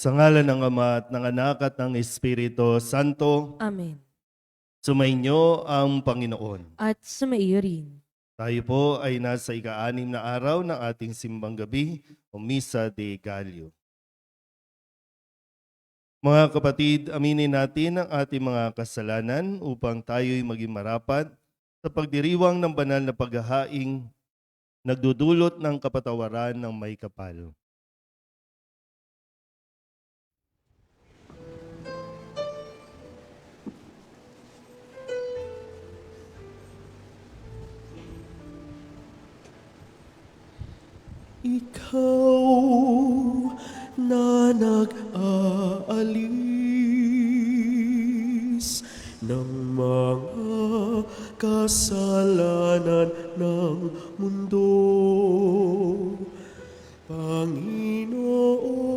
Sa ngalan ng Ama at ng Anak at ng Espiritu Santo, Amen. sumainyo ang Panginoon. At sumaiyo rin. Tayo po ay nasa ika-6 na araw ng ating simbang gabi o Misa de Gallo. Mga kapatid, aminin natin ang ating mga kasalanan upang tayo'y maging marapat sa pagdiriwang ng banal na paghahaing nagdudulot ng kapatawaran ng may kapal. Ikaw na nag-aalis ng mga kasalanan ng mundo,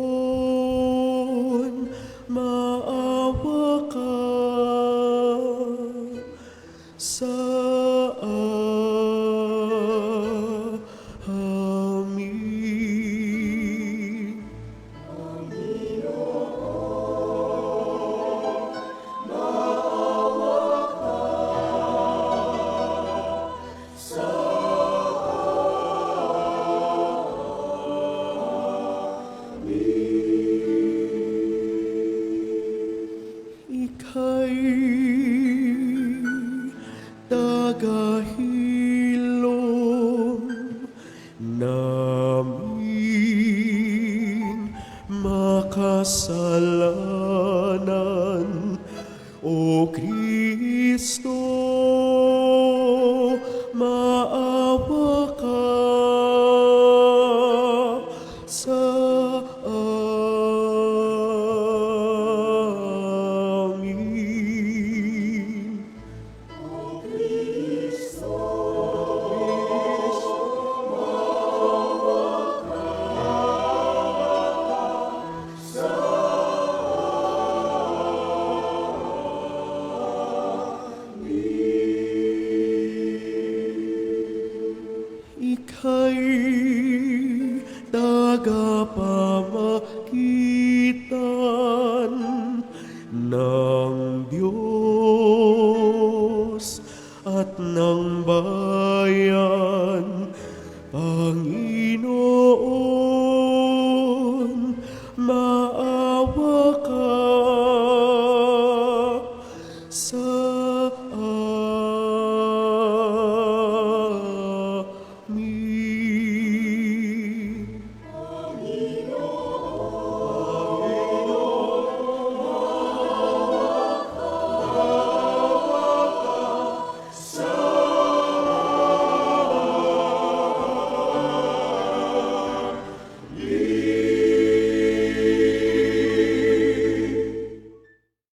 Panginoon, maawa ka sa amin. Ika'y tagahilom namin makasalanan, O Kristo, maawa ka sa amin. Ika'y tagapamagitan ng Diyos at ng bayan, Panginoon, maawa ka sa amin.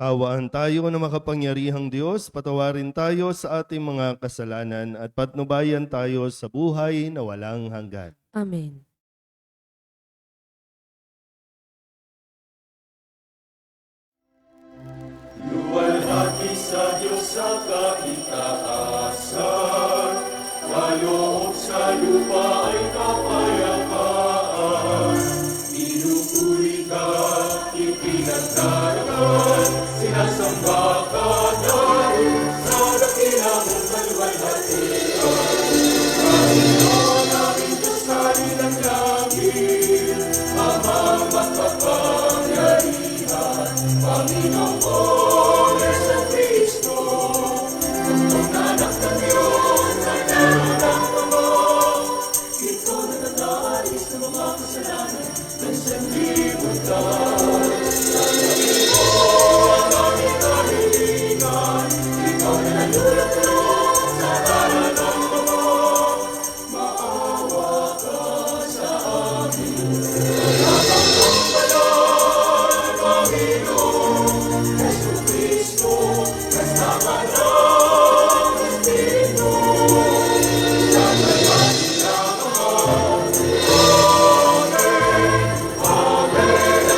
Tawaan tayo na makapangyarihang Diyos, patawarin tayo sa ating mga kasalanan at patnubayan tayo sa buhay na walang hanggan. Amen. Luwalhati sa Diyos sa kaitaasan, kaloob sa lupa ay kapayapaan. Pinupuri ka, ipinagdarasal, sinasamba ka namin sa dakilang kaluwalhatian. Panginoon namin Diyos na ilang langit, amang makapangyarihan, Panginoon Yesu Kristo, ang anak ng Diyos na naroon mo. Ikaw na nag-aalis ng mga kasalanan ng sanlibutan. Tanggapin mo ang aming kahilingan. Ikaw na nalulugod sa ngalan ng Ama. Maawa ka sa amin. Pagkakang ng banal, Panginoon Yesu Kristo, kasama ng Espiritu. Sanayan niya ang Amen. Amen.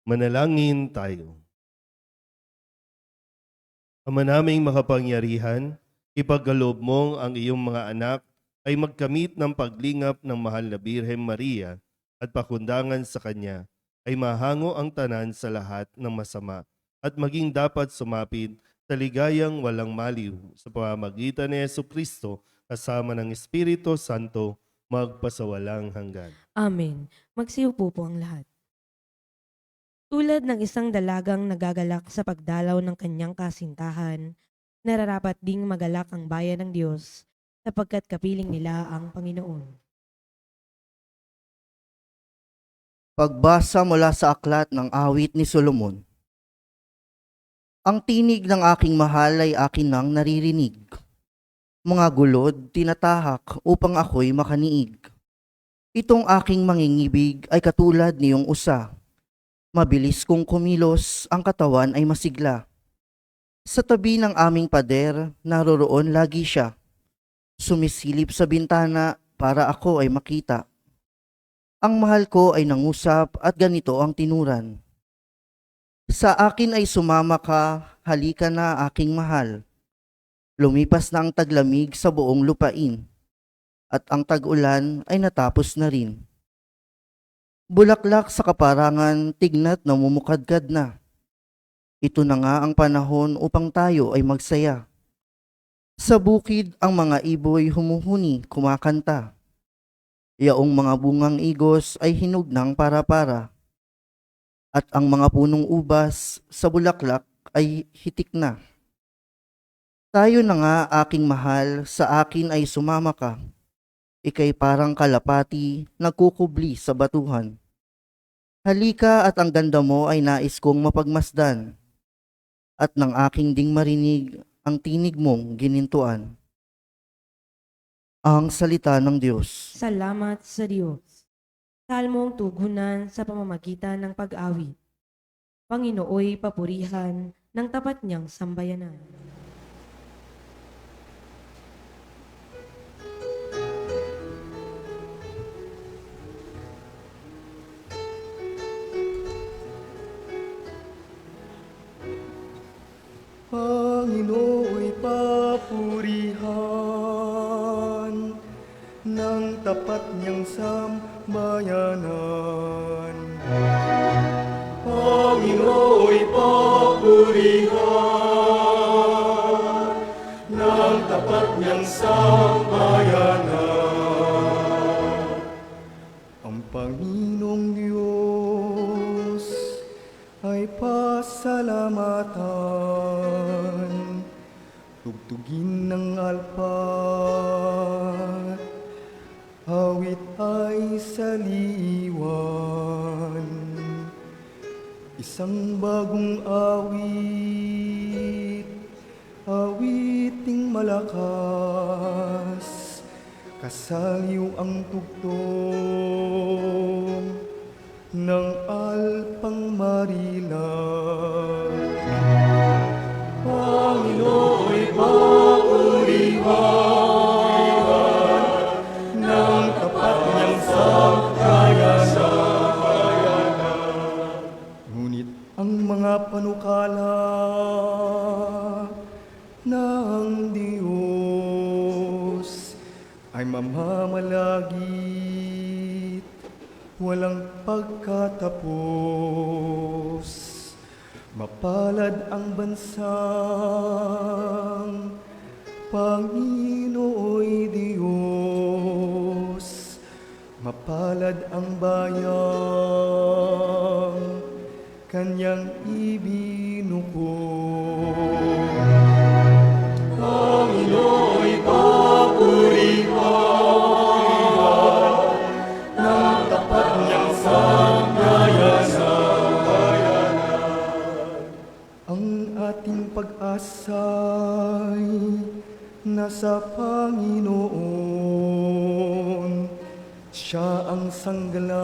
Manalangin tayo. Ama naming makapangyarihan, ipagkaloob mong ang iyong mga anak ay magkamit ng paglingap ng mahal na Birhen Maria at pakundangan sa kanya ay mahango ang tanan sa lahat ng masama at maging dapat sumapit sa ligayang walang maliw sa pamamagitan ni Jesucristo kasama ng Espiritu Santo magpasawalang hanggan. Amen. Magsiupo po ang lahat. Tulad ng isang dalagang nagagalak sa pagdalaw ng kanyang kasintahan, nararapat ding magalak ang bayan ng Diyos sapagkat kapiling nila ang Panginoon. Pagbasa mula sa aklat ng awit ni Solomon. Ang tinig ng aking mahal ay akin nang naririnig. Mga gulod tinatahak upang ako'y makaniig. Itong aking mangingibig ay katulad niyong usa. Mabilis kong kumilos, ang katawan ay masigla. Sa tabi ng aming pader, naroroon lagi siya. Sumisilip sa bintana para ako ay makita. Ang mahal ko ay nangusap at ganito ang tinuran. Sa akin ay sumama ka, halika na aking mahal. Lumipas na ang taglamig sa buong lupain, at ang tag-ulan ay natapos na rin. Bulaklak sa kaparangan, tignat na mumukadkad na. Ito na nga ang panahon upang tayo ay magsaya. Sa bukid ang mga iboy humuhuni, kumakanta. Yaong mga bungang igos ay hinog ng para-para. At ang mga punong ubas sa bulaklak ay hitik na. Tayo na nga aking mahal, sa akin ay sumama ka. Ika'y parang kalapati, nagkukubli sa batuhan. Halika at ang ganda mo ay nais kong mapagmasdan. At ng aking ding marinig ang tinig mong ginintuan. Ang salita ng Diyos. Salamat sa Diyos. Salmong tugunan sa pamamagitan ng pag-awit. Panginooy papurihan ng tapat niyang sambayanan. Panginooy papurihan ng tapat niyang sambayanan. Panginooy papurihan ng tapat niyang sambayanan. Ang Panginoong Diyos ay pasalamatan, tugtugin ng alpat, awit ay saliwan. Isang bagong awit, awiting malakas, kasaliw ang tugtog ng alpang marilag. Panginooy papurihan ng tapat niyang sambayanan. Ngunit ang mga panukala ng Diyos ay mamamalagit, walang pagkatapos. Mapalad ang bansang Panginooy Diyos. Mapalad ang bayang kanyang ibinuko. Panginooy papurihan ng tapat niyang sambayanan. Ang ating pag-asa'y nasa Panginoon. Siya ang sanggalang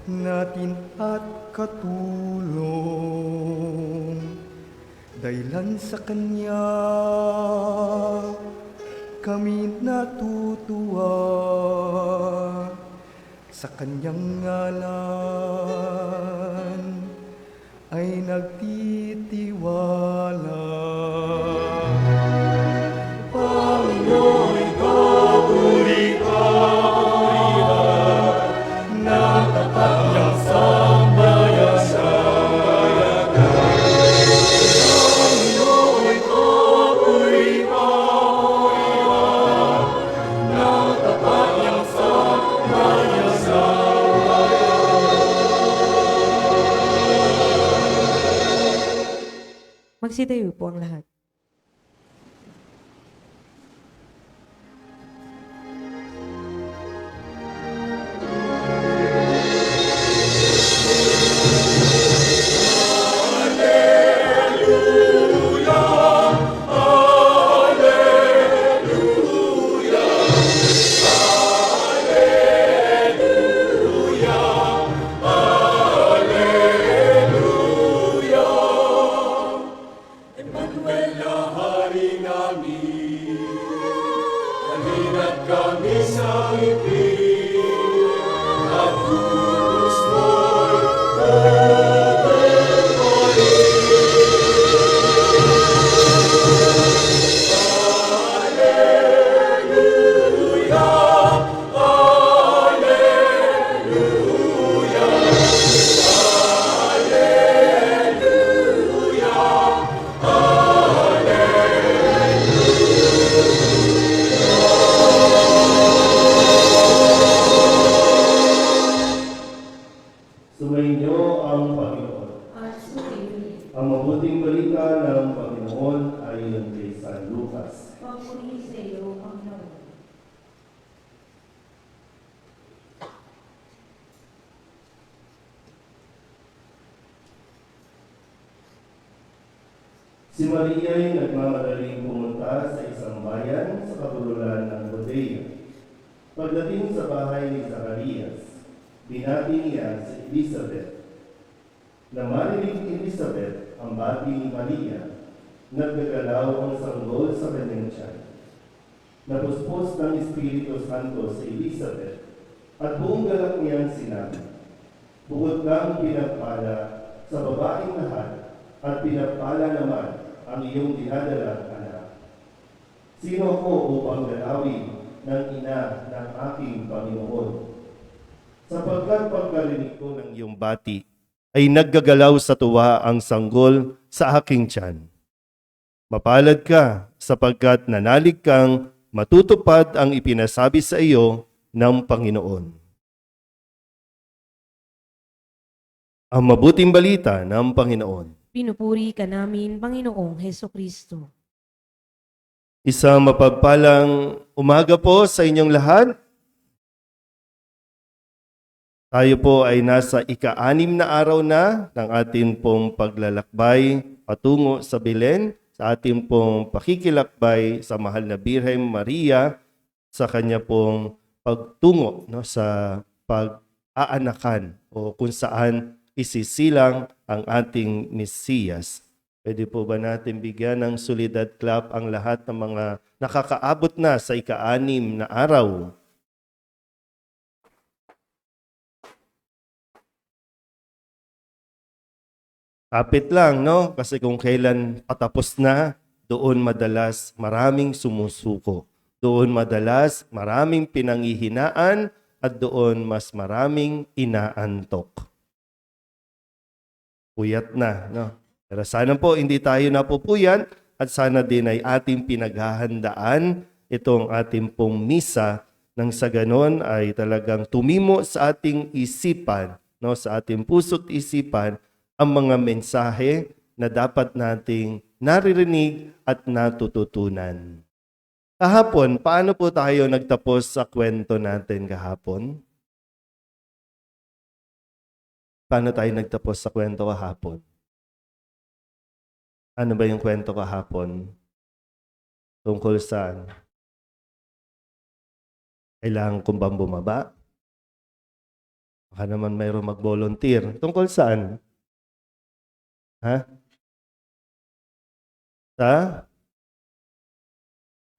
natin at katulong. Dahilan sa Kanya kami natutuwa, sa Kanyang ngalan ay nagtitiwala. Magsitayo po ang lahat. Emmanuel na hari namin, halina't kami sa ibig, at pulos mo'y Sumainyo ang Panginoon. Ang mabuting balita ng Panginoon ayon kay San Lucas. Si Maria ay nagmamadaling pumunta sa isang bayan sa kabululan ng Judea. Pagdating sa bahay ni Zacarias, binati niya si Elizabeth. Nang marinig ni Elizabeth ang bati ni Maria, naggagalaw ang sanggol sa kanyang tiyan. Napuspos ng Espiritu Santo si Elizabeth at buong galak niyang sinabi, "Bukod kang pinagpala sa babaeng lahat at pinagpala naman ang iyong dinadalang anak. Sino ako upang galawin ng ina ng aking Panginoon? Sapagkat pagkarinig ko ng iyong bati, ay naggagalaw sa tuwa ang sanggol sa aking tiyan. Mapalad ka sapagkat nanalig kang matutupad ang ipinasabi sa iyo ng Panginoon." Ang mabuting balita ng Panginoon. Pinupuri ka namin, Panginoong Heso Kristo. Isang mapagpalang umaga po sa inyong lahat. Tayo po ay nasa ika-6 na araw na ng ating pong paglalakbay patungo sa Belen, sa ating pong pakikilakbay sa mahal na Birhen Maria sa kanya pong pagtungo sa pag-aanakan o kung saan isisilang ang ating Mesiyas. Pwede po ba natin bigyan ng solidad clap ang lahat ng mga nakakaabot na sa ika-6 na araw? Kapit lang, no? Kasi kung kailan patapos na, doon madalas maraming sumusuko. Doon madalas maraming pinanghihinaan at doon mas maraming inaantok. Puyat na, no? Pero sana po hindi tayo napupuyat at sana din ay ating pinaghahandaan itong ating pong misa nang sa ganon ay talagang tumimo sa ating isipan, no? Sa ating puso't isipan ang mga mensahe na dapat nating naririnig at natututunan. Kahapon, paano po tayo nagtapos sa kwento natin kahapon? Paano tayo nagtapos sa kwento kahapon? Ano ba yung kwento kahapon? Tungkol saan? Kailangan kong bang bumaba? Baka naman mayroong mag-volunteer. Tungkol saan? Ha? Sa?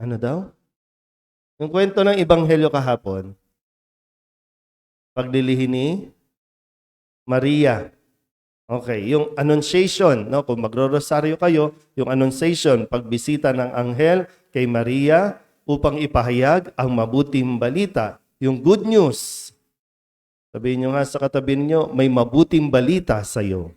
Ano daw? Yung kwento ng Ebanghelyo kahapon. Paglilihin ni Maria. Okay, yung annunciation, no? Kung magro-rosaryo kayo, yung annunciation, pagbisita ng anghel kay Maria upang ipahayag ang mabuting balita, yung good news. Sabihin nyo nga sa katabi niyo, may mabuting balita sa iyo.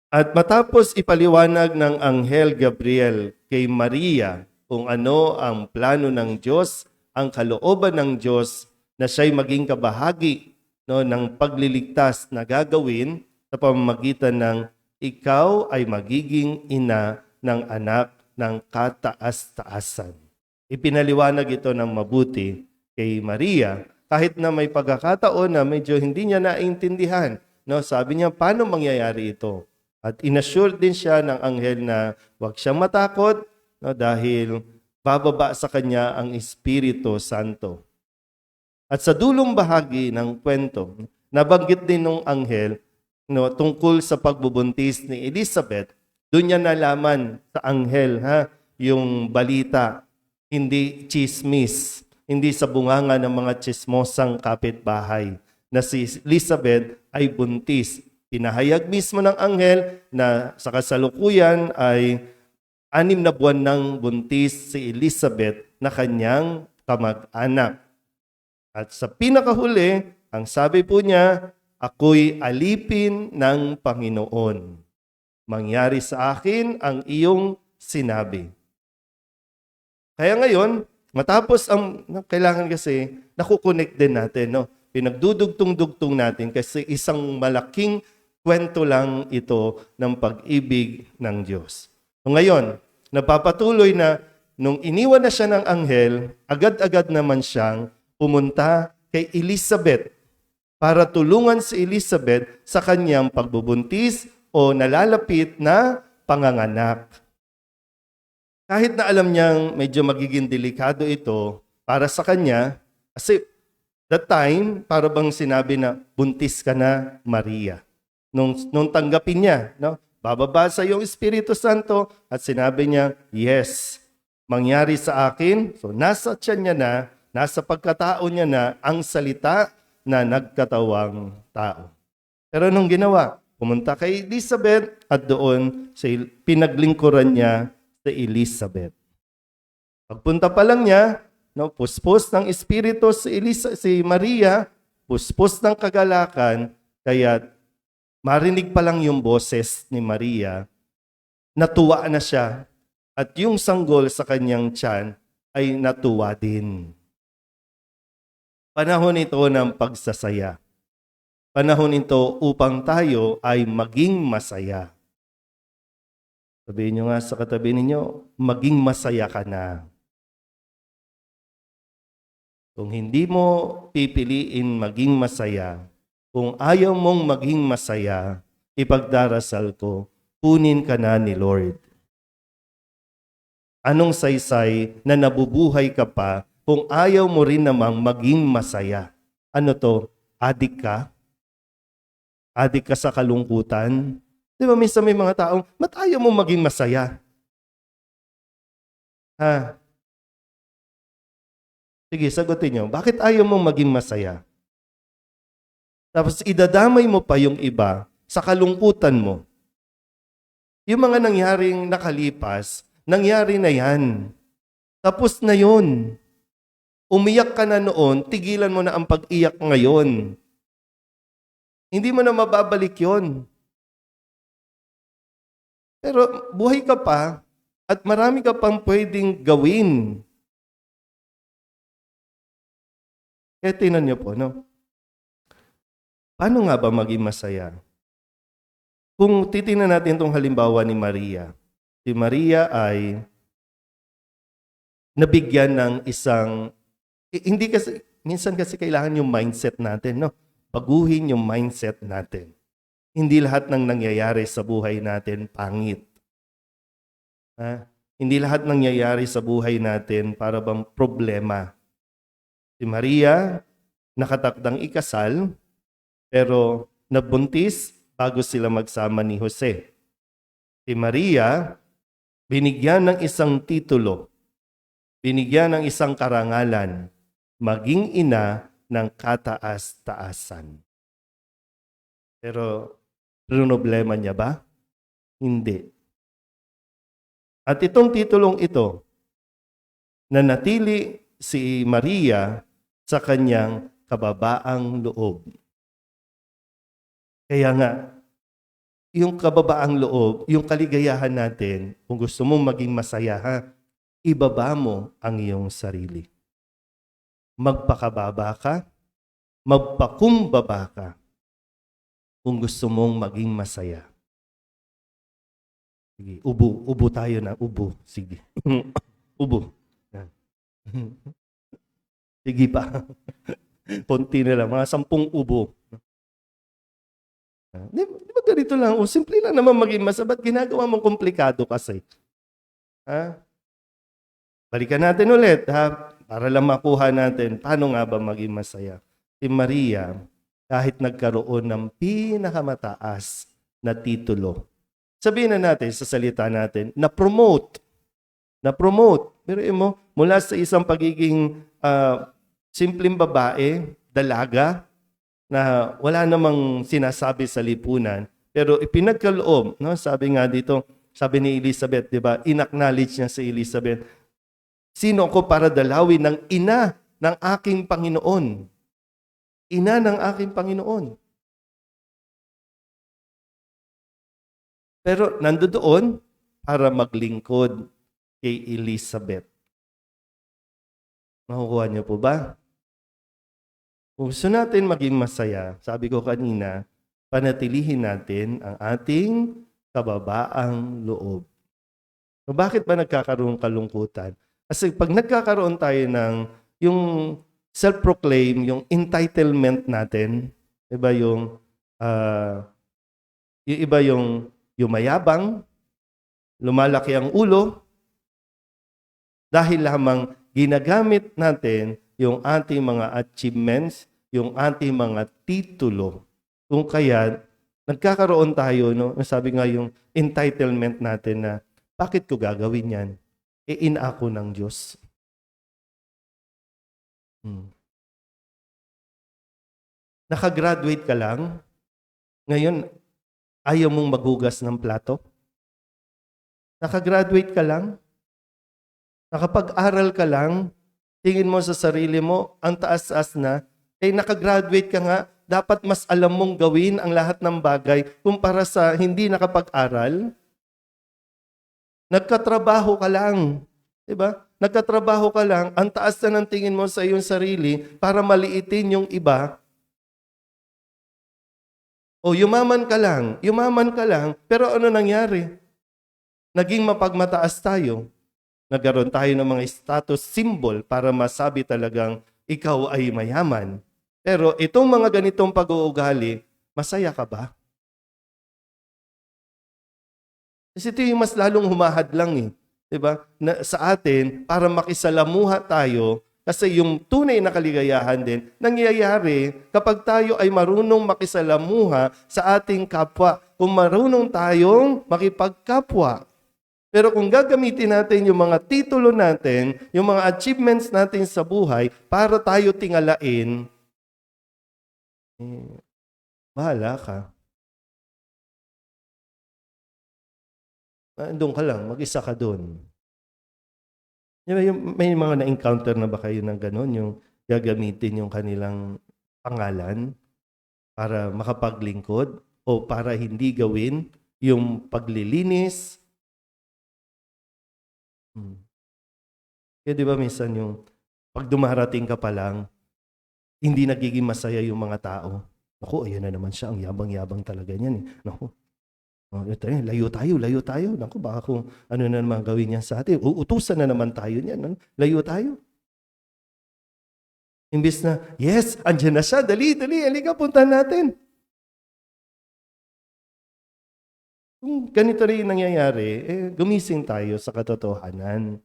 At matapos ipaliwanag ng Anghel Gabriel kay Maria kung ano ang plano ng Diyos, ang kalooban ng Diyos na siya'y maging kabahagi, no, ng pagliligtas na gagawin, sa pamamagitan ng ikaw ay magiging ina ng anak ng kataas-taasan. Ipinaliwanag ito ng mabuti kay Maria kahit na may pagkakataon na medyo hindi niya naintindihan. No, sabi niya, paano mangyayari ito? At inassure din siya ng anghel na huwag siyang matakot, no, dahil bababa sa kanya ang Espiritu Santo. At sa dulong bahagi ng kwento, nabanggit din ng anghel, no, tungkol sa pagbubuntis ni Elizabeth. Doon niya nalaman sa anghel yung balita, hindi chismis, hindi sa bunganga ng mga chismosang kapitbahay na si Elizabeth ay buntis. Pinahayag mismo ng anghel na sa kasalukuyan ay 6 na buwan ng buntis si Elizabeth na kanyang kamag-anak. At sa pinakahuli, ang sabi po niya, ako'y alipin ng Panginoon. Mangyari sa akin ang iyong sinabi. Kaya ngayon, matapos kailangan kasi, nakukonect din natin, no? Pinagdudugtong-dugtong natin kasi isang malaking kwento lang ito ng pag-ibig ng Diyos. So ngayon, napapatuloy na nung iniwan na siya ng anghel, agad-agad naman siyang pumunta kay Elizabeth para tulungan si Elizabeth sa kanyang pagbubuntis o nalalapit na panganganak. Kahit na alam niyang medyo magiging delikado ito para sa kanya, kasi that time, para bang sinabi na, buntis ka na, Maria. Nung tanggapin niya, no? Bababa sa iyong Espiritu Santo at sinabi niya, yes, mangyari sa akin. So nasa tiyan niya na, nasa pagkatao niya na ang salita na nagkatawang tao. Pero nung ginawa, pumunta kay Elizabeth at doon pinaglingkuran niya si Elizabeth. Pagpunta pa lang niya, no, puspos ng Espiritu si Maria, puspos ng kagalakan, kaya marinig pa lang yung boses ni Maria, natuwa na siya at yung sanggol sa kanyang tiyan ay natuwa din. Panahon ito ng pagsasaya. Panahon ito upang tayo ay maging masaya. Sabihin nyo nga sa katabi ninyo, maging masaya ka na. Kung hindi mo pipiliin maging masaya, kung ayaw mong maging masaya, ipagdarasal ko, kunin ka na ni Lord. Anong saysay na nabubuhay ka pa kung ayaw mo rin namang maging masaya? Ano to? Adik ka? Adik ka sa kalungkutan? Di ba minsan may mga taong, ba't ayaw mo maging masaya? Sige, sagutin nyo. Bakit ayaw mo maging masaya? Tapos idadamay mo pa yung iba sa kalungkutan mo. Yung mga nangyaring nakalipas, nangyari na yan. Tapos na yun. Umiyak ka na noon, tigilan mo na ang pag-iyak ngayon. Hindi mo na mababalik yon. Pero buhay ka pa at marami ka pang pwedeng gawin. Kaya tingnan niyo po, no? Paano nga ba maging masaya? Kung titingnan natin itong halimbawa ni Maria, si Maria ay nabigyan ng isang, hindi kasi, minsan kasi kailangan yung mindset natin, no? Baguhin yung mindset natin. Hindi lahat ng nangyayari sa buhay natin pangit. Hindi lahat nangyayari sa buhay natin para bang problema. Si Maria, nakatakdang ikasal, pero nabuntis bago sila magsama ni Jose. Si Maria, binigyan ng isang titulo, binigyan ng isang karangalan, maging ina ng kataas-taasan. Pero problema niya ba? Hindi. At itong titulong ito, nanatili si Maria sa kanyang kababaang loob. Kaya nga, yung kababaang loob, yung kaligayahan natin, kung gusto mong maging masaya, ibaba mo ang iyong sarili. Magpakababa ka, magpakumbaba ka. kung gusto mong maging masaya. Sige, ubo tayo na, ubo. Sige. Ubo. Yan. Sige pa. Konti na lang, mga 10 ubo. Di ba ganito lang? O simple lang naman maging masaya. Ba't ginagawa mong komplikado kasi? Ha? Balikan natin ulit, ha? Para lang makuha natin, paano nga ba maging masaya? Si Maria, kahit nagkaroon ng pinakamataas na titulo, sabihin na natin sa salita natin, na-promote. Pero mo, mula sa isang pagiging simpleng babae, dalaga, na wala namang sinasabi sa lipunan, pero ipinagkaloob, no? Sabi nga dito, sabi ni Elizabeth, di ba, inacknowledge niya si Elizabeth, sino ako para dalawin ng ina ng aking Panginoon? Ina ng aking Panginoon. Pero nandoon para maglingkod kay Elizabeth. Makukuha niyo po ba? Kung gusto natin maging masaya, sabi ko kanina, panatilihin natin ang ating kababaang loob. So bakit ba nagkakaroon kalungkutan? Kasi pag nagkakaroon tayo ng yung self-proclaim, yung entitlement natin, iba yung iba yung mayabang, lumalaki ang ulo, dahil lamang ginagamit natin yung ating mga achievements, yung ating mga titulo. Kung kaya, nagkakaroon tayo, no? Sabi nga yung entitlement natin na, bakit ko gagawin yan? Inako ng Diyos. Nakagraduate ka lang, ngayon, ayaw mong maghugas ng plato? Nakagraduate ka lang? Nakapag-aral ka lang? Tingin mo sa sarili mo, ang taas-taas na, nakagraduate ka nga, dapat mas alam mong gawin ang lahat ng bagay kumpara sa hindi nakapag-aral. Nagkatrabaho ka lang. Diba? Nagkatrabaho ka lang, ang taas na ng tingin mo sa iyong sarili para maliitin yung iba. O yumaman ka lang, pero ano nangyari? Naging mapagmataas tayo. Nagkaroon tayo ng mga status symbol para masabi talagang ikaw ay mayaman. Pero itong mga ganitong pag-uugali, masaya ka ba? Kasi ito yung mas lalong humahad lang Diba? Na, sa atin, para makisalamuha tayo, kasi yung tunay na kaligayahan din, nangyayari kapag tayo ay marunong makisalamuha sa ating kapwa. Kung marunong tayong makipagkapwa. Pero kung gagamitin natin yung mga titulo natin, yung mga achievements natin sa buhay, para tayo tingalain, bahala ka. Doon ka lang, mag-isa ka doon. May mga na-encounter na ba kayo ng gano'n, yung gagamitin yung kanilang pangalan para makapaglingkod o para hindi gawin yung paglilinis? Kaya di ba minsan yung pag dumarating ka pa lang, hindi nagiging masaya yung mga tao. Naku, ayan na naman siya, ang yabang-yabang talaga niyan. Naku, layo tayo. Naku, baka kung ano na naman gawin niya sa atin, uutusan na naman tayo niyan. Layo tayo. Imbis na, yes, andyan na siya, dali, halika, puntahan natin. Kung ganito rin nangyayari, gumising tayo sa katotohanan.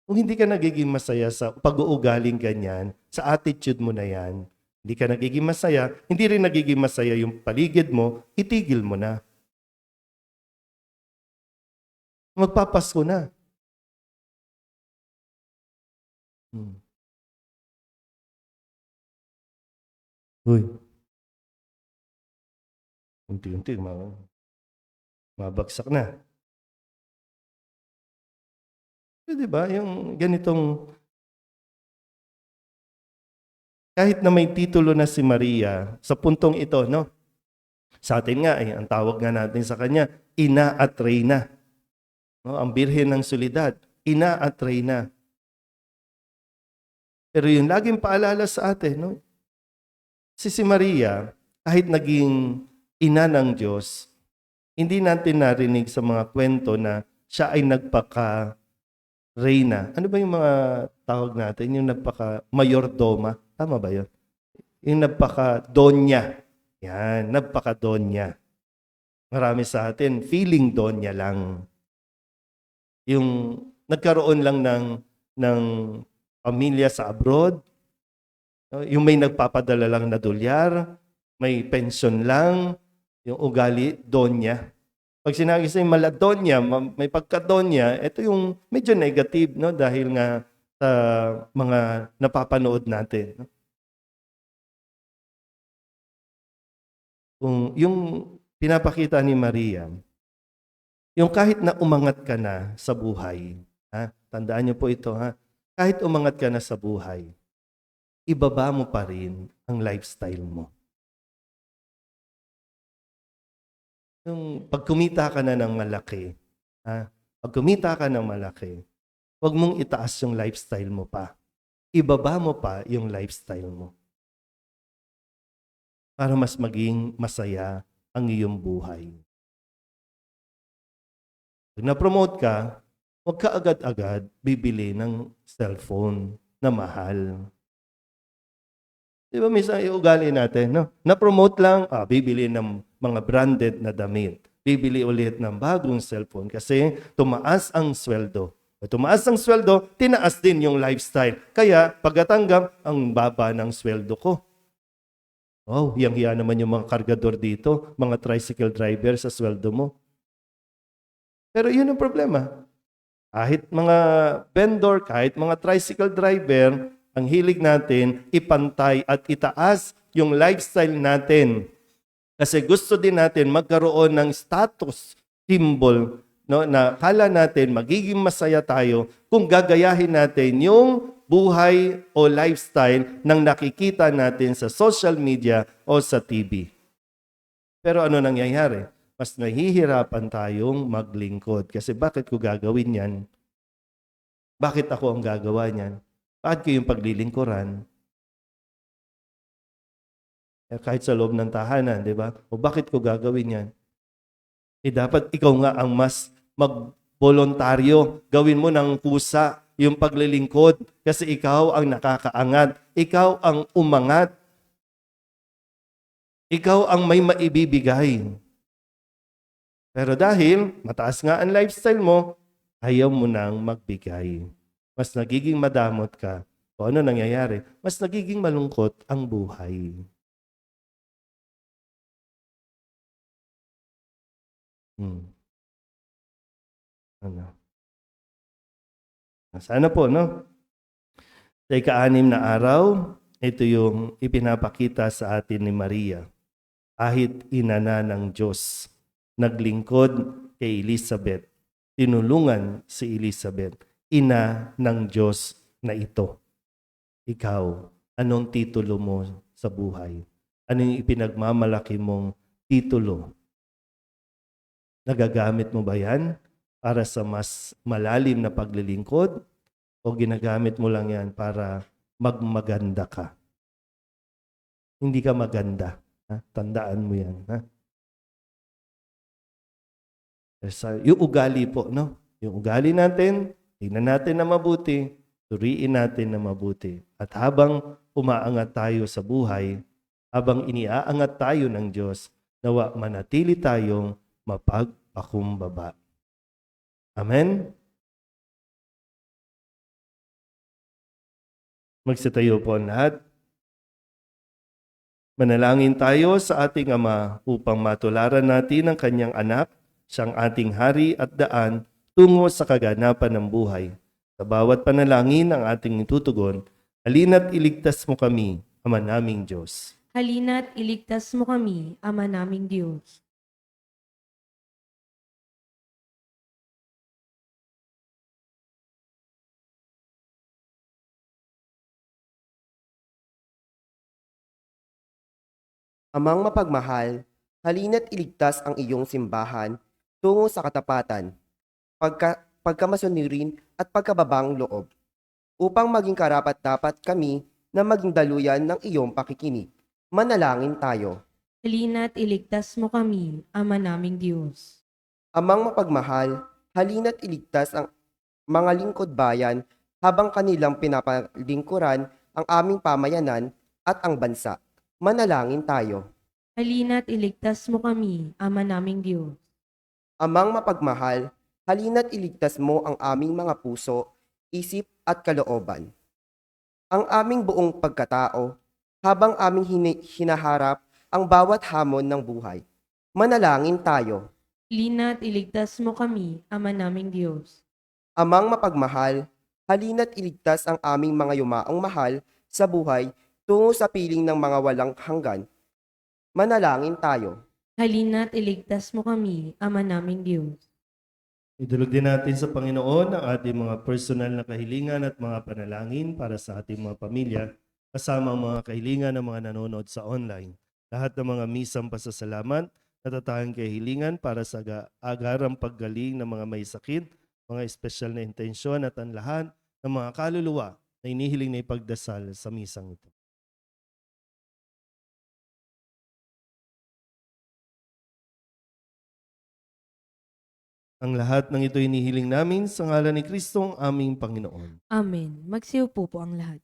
Kung hindi ka nagiging masaya sa pag-uugaling ganyan, sa attitude mo na yan, hindi ka nagiging masaya, hindi rin nagiging masaya yung paligid mo, itigil mo na. Magpapasko na. Uy. Unti-unti, mabagsak na. So, diba, yung ganitong, kahit na may titulo na si Maria, sa puntong ito, no? Sa atin nga, ang tawag nga natin sa kanya, Ina at Reyna. No? Ang Birhen ng Soledad, Ina at Reyna. Pero yung laging paalala sa atin, no? Si Maria, kahit naging ina ng Diyos, hindi natin narinig sa mga kwento na siya ay nagpaka-reyna. Ano ba yung mga tawag natin? Yung nagpaka-mayordoma. Tama ba yun? Yung nagpaka-donya. Yan, nagpaka-donya. Marami sa atin, feeling donya lang. Yung nagkaroon lang ng pamilya sa abroad, no? Yung may nagpapadala lang na dolyar, may pension lang, yung ugali, donya. Pag sinabi sa'yo maladonya, may pagkadonya, ito yung medyo negative, no? Dahil nga sa mga napapanood natin. No? Kung yung pinapakita ni Maria, yung kahit na umangat ka na sa buhay, ha? Tandaan niyo po ito, ha? Kahit umangat ka na sa buhay, ibaba mo pa rin ang lifestyle mo. Yung pag kumita ka na ng malaki, ha? Pag kumita ka ng malaki, huwag mong itaas yung lifestyle mo pa. Ibaba mo pa yung lifestyle mo. Para mas maging masaya ang iyong buhay. Pag na-promote ka, huwag ka agad-agad bibili ng cellphone na mahal. Di ba minsan iugali natin, no? Na-promote lang, bibili ng mga branded na damit. Bibili ulit ng bagong cellphone kasi tumaas ang sweldo. Tumaas ang sweldo, tinaas din yung lifestyle. Kaya pagkatanggap, ang baba ng sweldo ko. Oh, hiyang-hiya naman yung mga kargador dito, mga tricycle driver sa sweldo mo. Pero yun ang problema. Kahit mga vendor, kahit mga tricycle driver, ang hilig natin ipantay at itaas yung lifestyle natin. Kasi gusto din natin magkaroon ng status symbol, no, na kala natin magiging masaya tayo kung gagayahin natin yung buhay o lifestyle ng nakikita natin sa social media o sa TV. Pero ano nangyayari? Mas nahihirapan tayong maglingkod. Kasi bakit ko gagawin yan? Bakit ako ang gagawa niyan? Bakit ko yung paglilingkuran? Kahit sa loob ng tahanan, di ba? O bakit ko gagawin yan? Dapat ikaw nga ang mas mag-voluntaryo. Gawin mo ng pusa yung paglilingkod kasi ikaw ang nakakaangat. Ikaw ang umangat. Ikaw ang may maibibigay. Pero dahil mataas nga ang lifestyle mo, ayaw mo nang magbigay. Mas nagiging madamot ka. O ano nangyayari? Mas nagiging malungkot ang buhay. Ano? Sana po, no? Sa ika-6 na araw, ito yung ipinapakita sa atin ni Maria. Kahit ina na ng Diyos, naglingkod kay Elizabeth, tinulungan si Elizabeth, ina ng Diyos na ito. Ikaw, anong titulo mo sa buhay? Ano yung ipinagmamalaki mong titulo? Nagagamit mo ba yan para sa mas malalim na paglilingkod? O ginagamit mo lang yan para magmaganda ka? Hindi ka maganda. Ha? Tandaan mo yan. Ha? Yung ugali po, no? Yung ugali natin, tingnan natin na mabuti, suriin natin na mabuti. At habang umaangat tayo sa buhay, habang iniaangat tayo ng Diyos, nawa manatili tayong mapagpakumbaba. Amen? Magsitayo po ang lahat. Manalangin tayo sa ating Ama upang matularan natin ang kanyang anak, siyang ating hari at daan tungo sa kaganapan ng buhay. Sa bawat panalangin ang ating itutugon, halina't iligtas mo kami, Ama naming Diyos. Halina't iligtas mo kami, Ama naming Diyos. Amang mapagmahal, halina't iligtas ang iyong simbahan tungo sa katapatan, pagkamasunirin at pagkababang loob, upang maging karapat-dapat kami na maging daluyan ng iyong pakikinig. Manalangin tayo. Halina't iligtas mo kami, Ama naming Diyos. Amang mapagmahal, halina't iligtas ang mga lingkod bayan habang kanilang pinapalingkuran ang aming pamayanan at ang bansa. Manalangin tayo. Halina't iligtas mo kami, Ama naming Diyos. Amang mapagmahal, halina't iligtas mo ang aming mga puso, isip at kalooban. Ang aming buong pagkatao habang aming hinaharap ang bawat hamon ng buhay. Manalangin tayo. Halina't iligtas mo kami, Ama naming Diyos. Amang mapagmahal, halina't iligtas ang aming mga yumaong mahal sa buhay tungo sa piling ng mga walang hanggan. Manalangin tayo. Halina't iligtas mo kami, Ama naming Diyos. Idulog din natin sa Panginoon ang ating mga personal na kahilingan at mga panalangin para sa ating mga pamilya, kasama ang mga kahilingan ng mga nanonood sa online. Lahat ng mga misang pasasalamat, natatanging kahilingan para sa agarang paggaling ng mga may sakit, mga espesyal na intensyon at ang lahat ng mga kaluluwa na inihiling na ipagdasal sa misang ito. Ang lahat ng ito inihiling namin sa ngalan ni Kristong aming Panginoon. Amen. Magsiupo po ang lahat.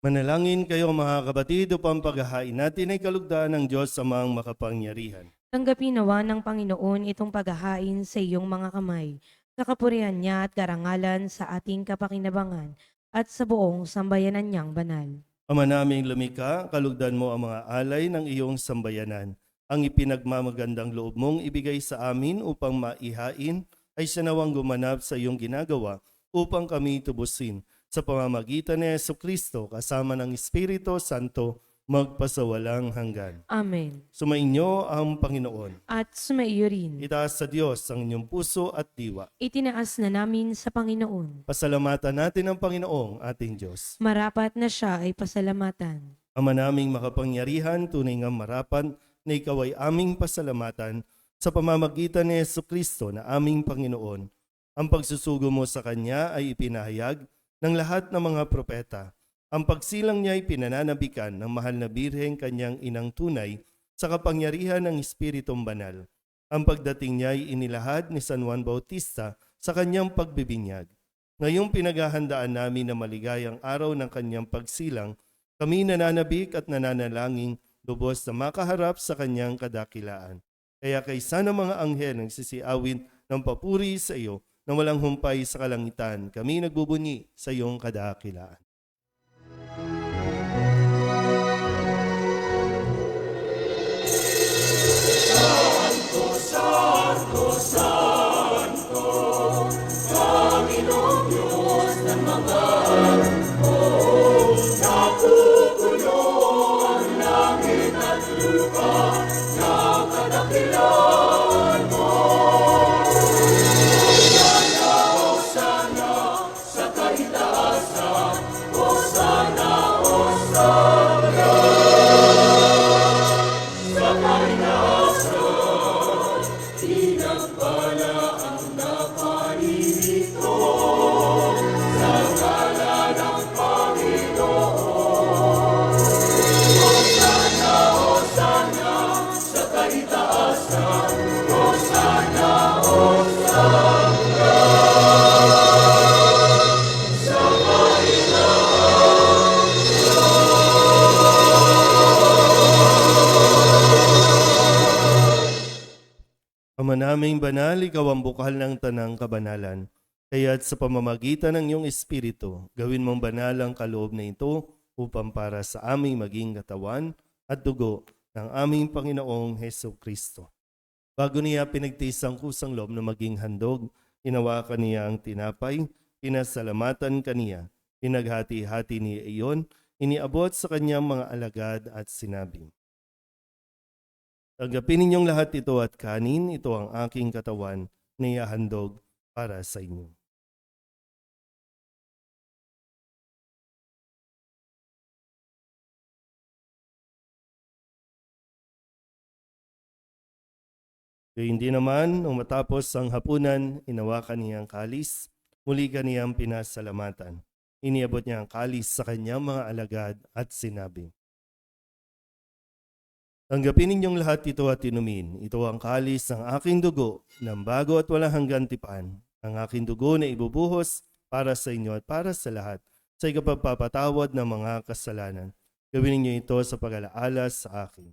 Manalangin kayo mga kapatid upang paghahain natin ay kalugdaan ng Diyos Amang makapangyarihan. Tanggapin nawa ng Panginoon itong paghahain sa iyong mga kamay, sa kapurihan niya at karangalan sa ating kapakinabangan, at sa buong sambayanan niyang banal. Ama naming lumikha, kalugdan mo ang mga alay ng iyong sambayanan. Ang ipinagmamagandang loob mong ibigay sa amin upang maihain ay siya nawang gumanap sa iyong ginagawa upang kami tubusin sa pamamagitan ni Jesucristo kasama ng Espiritu Santo magpasawalang hanggan. Amen. Sumainyo ang Panginoon. At sumaiyo rin. Itaas sa Diyos ang inyong puso at diwa. Itinaas na namin sa Panginoon. Pasalamatan natin ang Panginoong ating Diyos. Marapat na siya ay pasalamatan. Ama naming makapangyarihan, tunay nga marapat na ikaw ay aming pasalamatan sa pamamagitan ni Jesucristo na aming Panginoon. Ang pagsusugo mo sa Kanya ay ipinahayag ng lahat ng mga propeta. Ang pagsilang niya ay pinananabikan ng mahal na Birheng Kanyang inang tunay sa kapangyarihan ng Espiritong Banal. Ang pagdating niya ay inilahad ni San Juan Bautista sa kanyang pagbibinyag. Ngayong pinaghahandaan namin na maligayang araw ng kanyang pagsilang, kami nananabik at nananalangin lubos na makaharap sa kanyang kadakilaan. Kaya kaysa ng mga anghel nagsisiawin ng papuri sa iyo na walang humpay sa kalangitan, kami nagbubunyi sa iyong kadakilaan. Ama naming banal, ikaw ang bukal ng tanang kabanalan. Kaya't sa pamamagitan ng iyong Espiritu, gawin mong banal ang kaloob na ito upang para sa aming maging katawan at dugo ng aming Panginoong Heso Kristo. Bago niya pinagtiis ang kusang loob na maging handog, hinawakan niya ang tinapay, pinasalamatan kaniya, pinaghati-hati niya iyon, iniabot sa kanyang mga alagad at sinabi, "Tanggapin ninyong lahat ito at kanin, ito ang aking katawan na ihahandog para sa inyo." Gayun din naman, nung matapos ang hapunan, inawakan niya ang kalis, muli kaniyang pinasalamatan. Iniabot niya ang kalis sa kanyang mga alagad at sinabi, "Tanggapin ninyong lahat ito at inumin. Ito ang kalis ng aking dugo, ng bago at walang hanggang tipan. Ang aking dugo na ibubuhos para sa inyo at para sa lahat, sa ikapagpapatawad ng mga kasalanan. Gawin ninyo ito sa pag-alaala sa akin."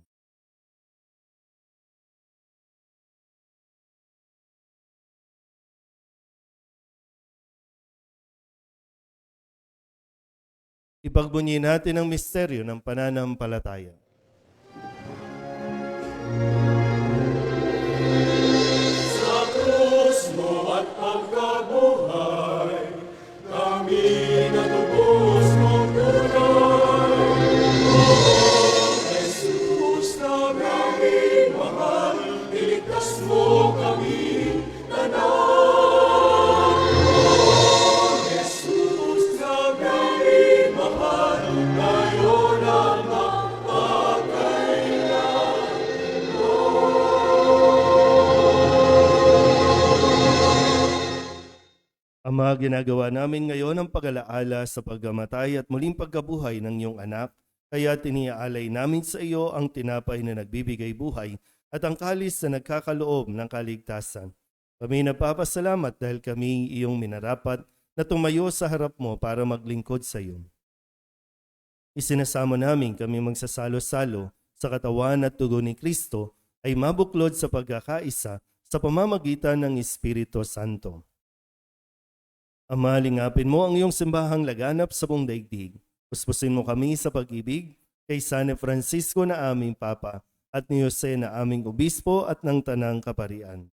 Ipagbunyi natin ang misteryo ng pananampalataya. Sa krus mo at pagkabuhay, kami natubos mong tunay. O Jesus na aming mahal, iligtas mo kami tanan. O Jesus na aming mahal, ngayon ang Ama, ginagawa namin ngayon ang pag-alaala sa pagkamatay at muling pagkabuhay ng iyong anak, kaya tiniaalay namin sa iyo ang tinapay na nagbibigay buhay at ang kalis na nagkakaloob ng kaligtasan. Kami napapasalamat dahil kami iyong minarapat na tumayo sa harap mo para maglingkod sa iyo. Isinasamo namin kami magsasalo-salo sa katawan at dugo ni Kristo ay mabuklod sa pagkakaisa sa pamamagitan ng Espiritu Santo. Ama, lingapin mo ang iyong simbahang laganap sa buong daigdig. Puspusin mo kami sa pag-ibig kay San Francisco na aming Papa at ni Jose na aming Obispo at ng Tanang Kaparian.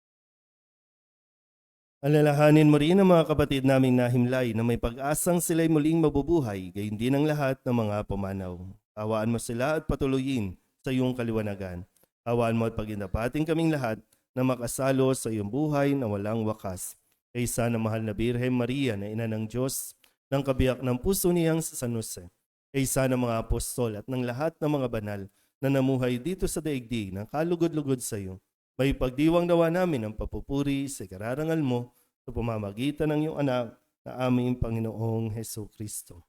Alalahanin mo rin ang mga kapatid naming nahimlay na may pag-asang sila'y muling mabubuhay, gayon din ang lahat ng mga pumanaw. Awaan mo sila at patuloyin sa iyong kaliwanagan. Awaan mo at paginapating kaming lahat na makasalo sa iyong buhay na walang wakas. Kaysa na mahal na Birhen Maria na ina ng Diyos, ng kabiyak ng puso niyang sa San Jose. Kaysa ng mga apostol at ng lahat ng mga banal na namuhay dito sa daigdig ng kalugod-lugod sa iyo. May pagdiwang nawa namin ang papupuri sa kararangal mo sa pamamagitan ng iyong anak na aming Panginoong Hesus Kristo.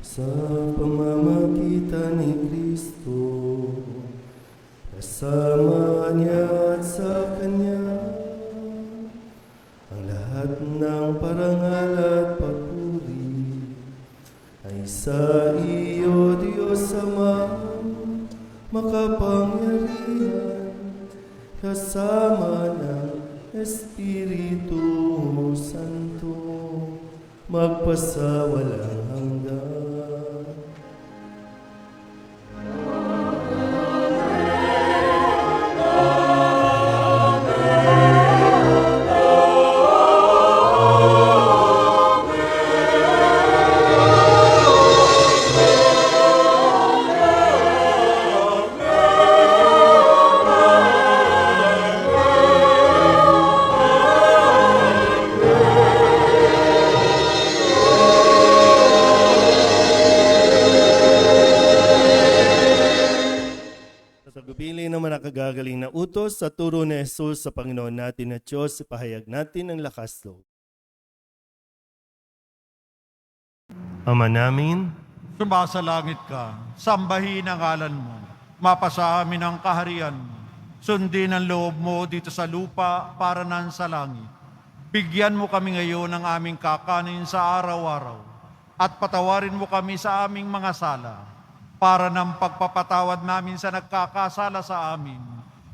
Sa pamamagitan ni Kristo, kasama niya at sa Kanya, ang lahat ng parangal at papuri ay sa iyo, Diyos Ama, makapangyarihan, kasama ng Espiritu Santo, magpasawalang hanggan. Pagpili ng mga nakagagaling na utos sa turo ni Jesus sa Panginoon natin na Diyos, ipahayag natin ang lakas loob. Ama namin, Sumasalangit ka, sambahin ang ngalan mo, mapasa amin ang kaharian mo, sundin ang loob mo dito sa lupa para nan sa langit. Bigyan mo kami ngayon ng aming kakanin sa araw-araw, at patawarin mo kami sa aming mga sala, para ng pagpapatawad namin sa nagkakasala sa amin,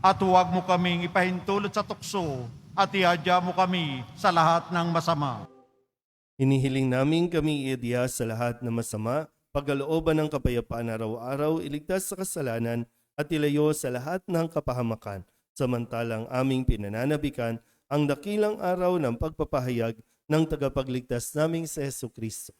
at huwag mo kaming ipahintulot sa tukso, at iadya mo kami sa lahat ng masama. hinihiling namin kami iadya sa lahat ng masama, pagkalooban ng kapayapaan araw-araw, iligtas sa kasalanan, at ilayo sa lahat ng kapahamakan, samantalang aming pinananabikan ang dakilang araw ng pagpapahayag ng tagapagligtas naming si Hesus Kristo.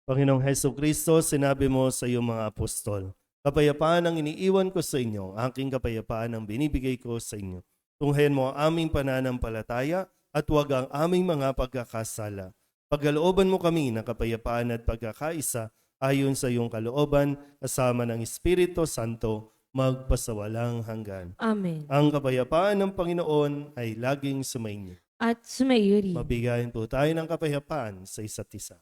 Panginoong Hesus Kristo, sinabi mo sa iyong mga apostol, kapayapaan ang iniiwan ko sa inyo, aking kapayapaan ang binibigay ko sa inyo. Tunghayan mo ang aming pananampalataya at huwag ang aming mga pagkakasala. Pagkalooban mo kami ng kapayapaan at pagkakaisa ayon sa iyong kalooban, kasama ng Espiritu Santo, magpasawalang hanggan. Amen. Ang kapayapaan ng Panginoon ay laging sumainyo. At sumayo rin. Mabigayan po tayo ng kapayapaan sa isa't isa.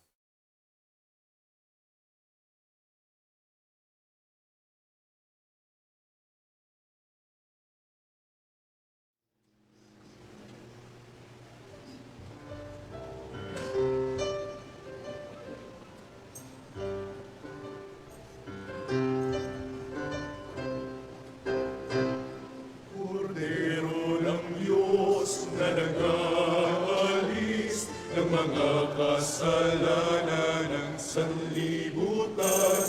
Kordero ng Diyos na nag-aalis ng mga kasalanan ng sanlibutan.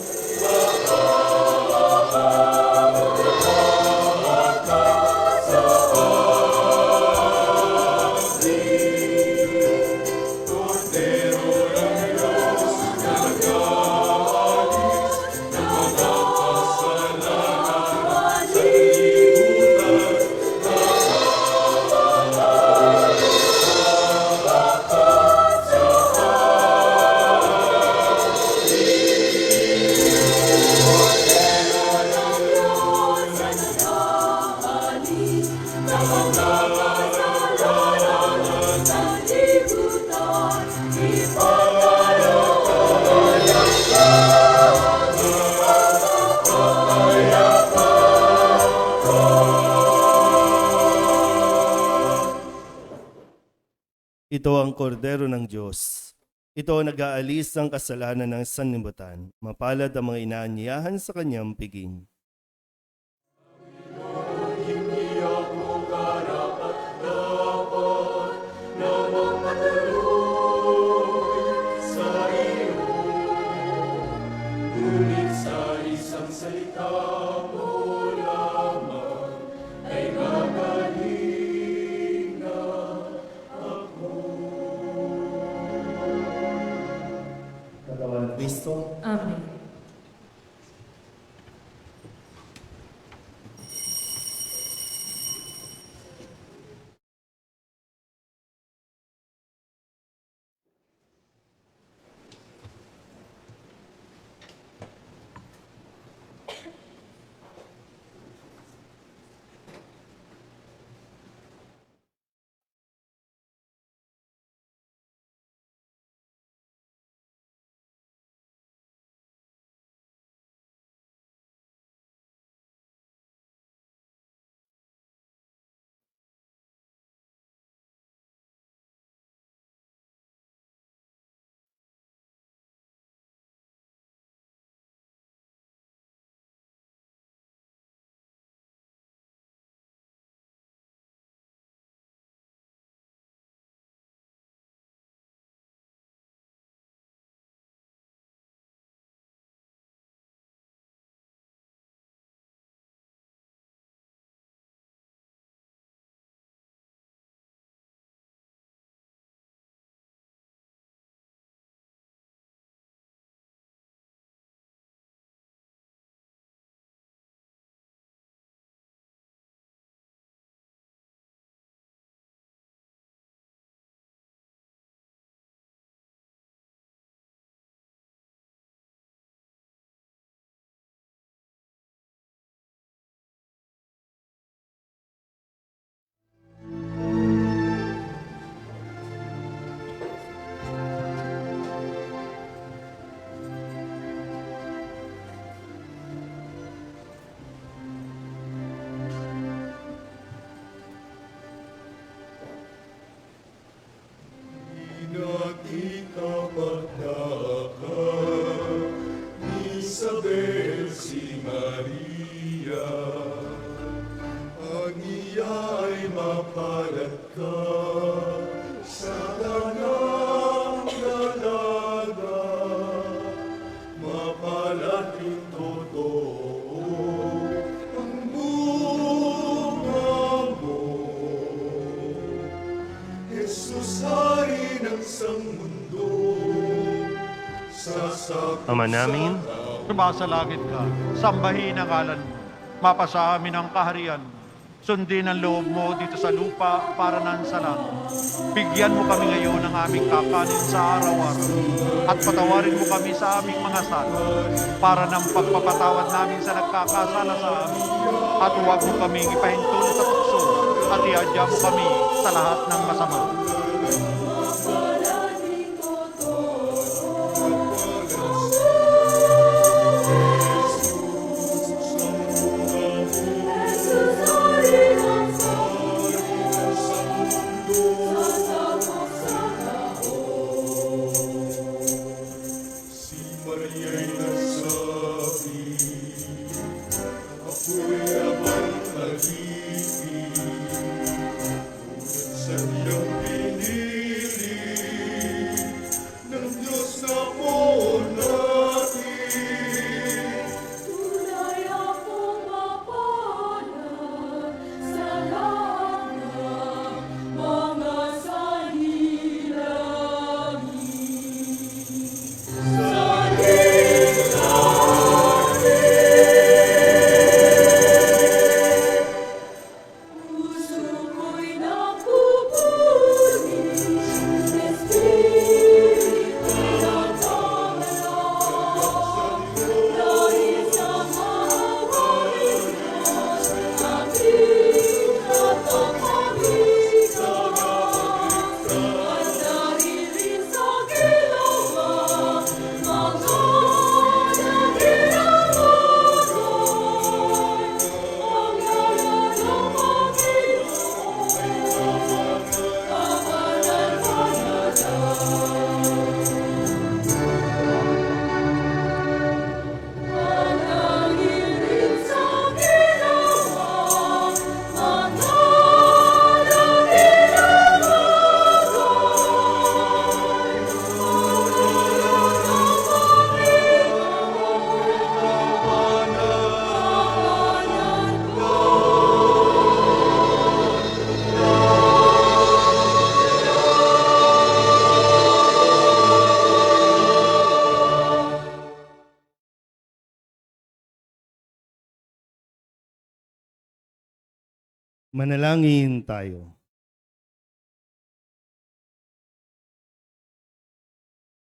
sa mga kasalanan at sanlibutan, ipagkaloob ka, Ito ang kordero ng Diyos. Ito ang nag-aalis ng kasalanan ng sanlibutan. Mapalad ang mga inaanyayahan sa kanyang piging. hindi ako karapat-dapat na magpatuloy sa iyo. Ngunit sa isang salita mo lamang ay gagaling na ako. Katawan ng Kristo. Amen. Inati kapag naka, Isabel si Maria, ang iya ay mapalad ka sa tanang dalaga, mapalad rin totoo ang bunga mo. Jesus, hari ng mundo, sasakop Ama namin, Sumasalangit ka, sambahin ang ngalan mo, mapasa amin ang kaharian mo, sundin ang loob mo dito sa lupa para nang sa langit. Bigyan mo kami ngayon ng aming kakanin sa araw-araw, at patawarin mo kami sa aming mga sala, para ng pagpapatawad namin sa nagkakasala sa amin. At huwag mo kaming ipahintulot sa tukso, at iadya mo kami sa lahat ng masama. Si Maria'y nagsabi, ako'y abang nag-ibig, ngunit sa iyong pinili ng Diyos na po natin. Tunay akong mapalad sa lahat ng mga salilangit. Puso ko'y napupuno Manalangin tayo.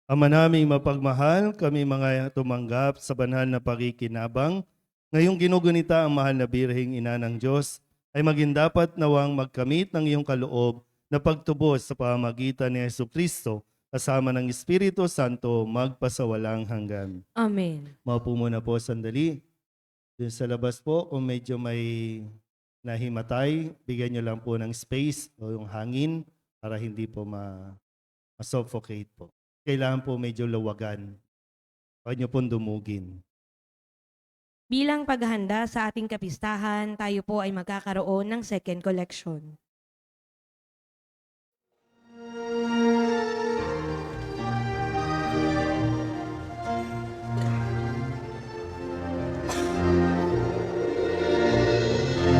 Ama naming mapagmahal, kami mga tumanggap sa banal na pakikinabang, ngayong ginugunita ang mahal na Birheng Ina ng Diyos, ay maging dapat nawang magkamit ng iyong kaloob na pagtubos sa pamamagitan ni Jesucristo kasama ng Espiritu Santo magpasawalang hanggan. Amen. Maupo muna po sandali. Dun sa labas po, kung medyo may nahimatay, bigyan nyo lang po ng space o yung hangin para hindi po ma-suffocate po. Kailangan po medyo lawagan. Huwag nyo pong dumugin. Bilang paghahanda sa ating kapistahan, tayo po ay magkakaroon ng second collection.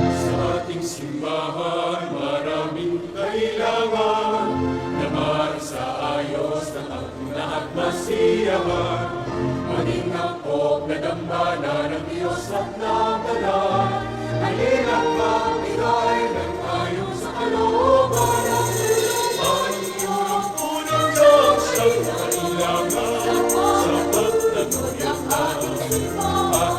Sa ating simbahan, maraming kailangan na maisaayos ng angkuna at masiyahan. Maging angkop na dambana ng Diyos at ng banal. Halina't magbigay ng ayon sa kalooban ng Panginoon. Unang Diyos ang kailangan sa pagtanggol ang ating simbahan.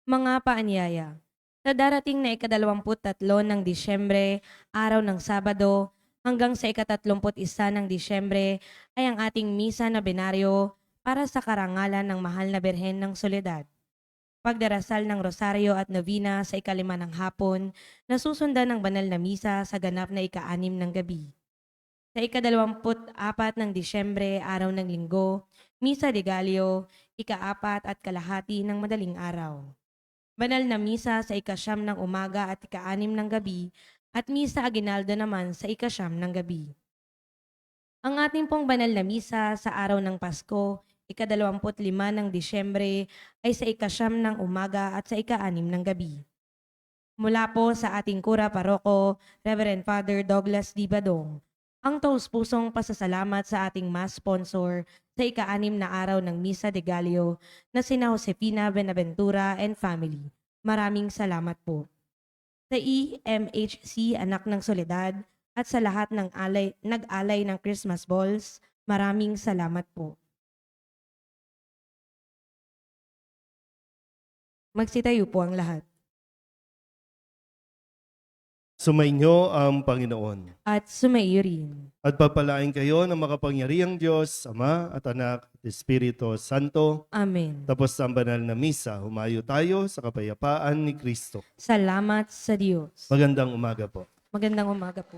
Mga paanyaya. Sa darating na ika-23 ng Disyembre, araw ng Sabado, hanggang sa ika-31 ng Disyembre ay ang ating misa na binaryo para sa karangalan ng Mahal na Birhen ng Soledad. Pagdarasal ng Rosaryo at Novena sa ika-5 ng hapon, nasusundan ng banal na misa sa ganap na ika-6 ng gabi. Sa ika-24 ng Disyembre, araw ng Linggo, Misa de Gallo, ika-4 at kalahati ng madaling araw. Banal na misa sa ika-9 ng umaga at ika-6 ng gabi at misa aginaldo naman sa ika-9 ng gabi. Ang ating pong banal na misa sa araw ng Pasko, ika-25 ng Disyembre ay sa ika-9 ng umaga at sa ika-6 ng gabi. Mula po sa ating Kura Paroko, Reverend Father Douglas D. Badong, ang taus-pusong pasasalamat sa ating mass sponsor sa ika-6 na araw ng Misa de Gallo na sina Josefina Benaventura and family. Maraming salamat po. Sa EMHC Anak ng Soledad at sa lahat ng nag-alay ng Christmas balls, maraming salamat po. Magsitayo po ang lahat. Sumainyo ang Panginoon. At sumaiyo rin. At papalain kayo ng makapangyarihang Diyos, Ama at Anak at Espiritu Santo. Amen. Tapos ang banal na misa, humayo tayo sa kapayapaan ni Kristo. Salamat sa Diyos. Magandang umaga po. Magandang umaga po.